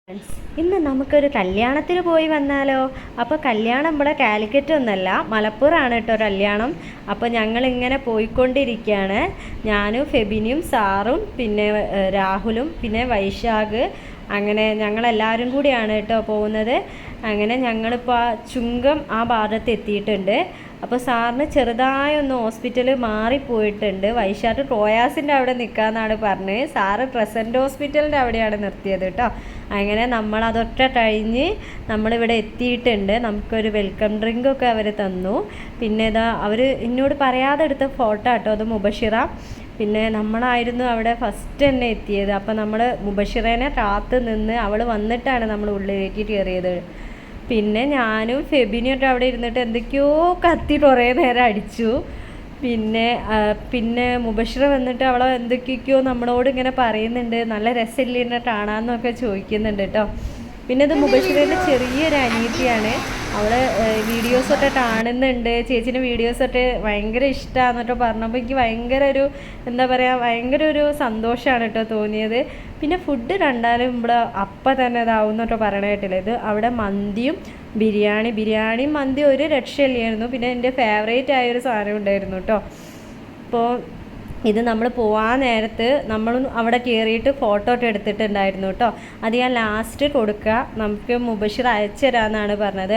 Friends, ഇന്ന് നമുക്കൊരു കല്യാണത്തിന് പോയി വന്നാലോ? അപ്പോൾ കല്യാണം ഇവിടെ കാലിക്കറ്റ് ഒന്നല്ല, മലപ്പുറമാണ് കേട്ടോ കല്യാണം. അപ്പോൾ ഞങ്ങളിങ്ങനെ പോയിക്കൊണ്ടിരിക്കുകയാണ്. ഞാനും ഫെബിനിയും സാറും പിന്നെ രാഹുലും പിന്നെ വൈശാഖ്, അങ്ങനെ ഞങ്ങളെല്ലാവരും കൂടിയാണ് കേട്ടോ പോകുന്നത്. അങ്ങനെ ഞങ്ങളിപ്പോൾ ചുങ്കം ആ ഭാഗത്ത് എത്തിയിട്ടുണ്ട്. അപ്പോൾ സാറിന് ചെറുതായൊന്ന് ഹോസ്പിറ്റൽ മാറിപ്പോയിട്ടുണ്ട്. വൈശാഖ് ട്രോയാസിൻ്റെ അവിടെ നിൽക്കാമെന്നാണ് പറഞ്ഞത്. സാറ് പ്രസൻറ്റ് ഹോസ്പിറ്റലിൻ്റെ അവിടെയാണ് നിർത്തിയത് കേട്ടോ. അങ്ങനെ നമ്മളതൊക്കെ കഴിഞ്ഞ് നമ്മളിവിടെ എത്തിയിട്ടുണ്ട്. നമുക്കൊരു വെൽക്കം ഡ്രിങ്കൊക്കെ അവർ തന്നു. പിന്നെ ഇതാ അവർ എന്നോട് പറയാതെ എടുത്ത ഫോട്ടോ കേട്ടോ, അത് മുബഷിറ. പിന്നെ നമ്മളായിരുന്നു അവിടെ ഫസ്റ്റ് തന്നെ എത്തിയത്. അപ്പോൾ നമ്മൾ മുബഷിറേനെ കാത്ത് നിന്ന് അവൾ വന്നിട്ടാണ് നമ്മൾ ഉള്ളിലേക്ക് കയറിയത്. പിന്നെ ഞാനും ഫെബിനിയൊക്കെ അവിടെ ഇരുന്നിട്ട് എന്തൊക്കെയോ കത്തി കുറേ നേരം അടിച്ചു. പിന്നെ മുബഷിറ വന്നിട്ട് അവളെ എന്തൊക്കെയൊക്കെയോ നമ്മളോട് ഇങ്ങനെ പറയുന്നുണ്ട്, നല്ല രസമില്ല കാണാമെന്നൊക്കെ ചോദിക്കുന്നുണ്ട് കേട്ടോ. പിന്നെ ഇത് മുബഷിറേൻ്റെ ചെറിയൊരു അനിയത്തിയാണ്. അവളെ വീഡിയോസൊക്കെ കാണുന്നുണ്ട്. ചേച്ചീൻ്റെ വീഡിയോസൊക്കെ ഭയങ്കര ഇഷ്ടമാണെന്നൊക്കെ പറഞ്ഞപ്പോൾ എനിക്ക് ഭയങ്കര ഒരു എന്താ പറയുക, ഭയങ്കര ഒരു സന്തോഷമാണ് കേട്ടോ തോന്നിയത്. പിന്നെ ഫുഡ് കണ്ടാലും ഇവിടെ അപ്പം തന്നെ ഇതാവും എന്നൊക്കെ പറയണ കേട്ടില്ല. ഇത് അവിടെ മന്തിയും ബിരിയാണിയും മന്തി ഒരു രക്ഷയില്ലായിരുന്നു. പിന്നെ എൻ്റെ ഫേവറേറ്റ് ആയൊരു സാധനം ഉണ്ടായിരുന്നു കേട്ടോ. അപ്പോൾ ഇത് നമ്മൾ പോകാൻ നേരത്ത് നമ്മളും അവിടെ കയറിയിട്ട് ഫോട്ടോ ഒക്കെ എടുത്തിട്ടുണ്ടായിരുന്നു കേട്ടോ. അത് ഞാൻ ലാസ്റ്റ് കൊടുക്കുക, നമുക്ക് മുബഷിർ അയച്ചു തരാമെന്നാണ് പറഞ്ഞത്.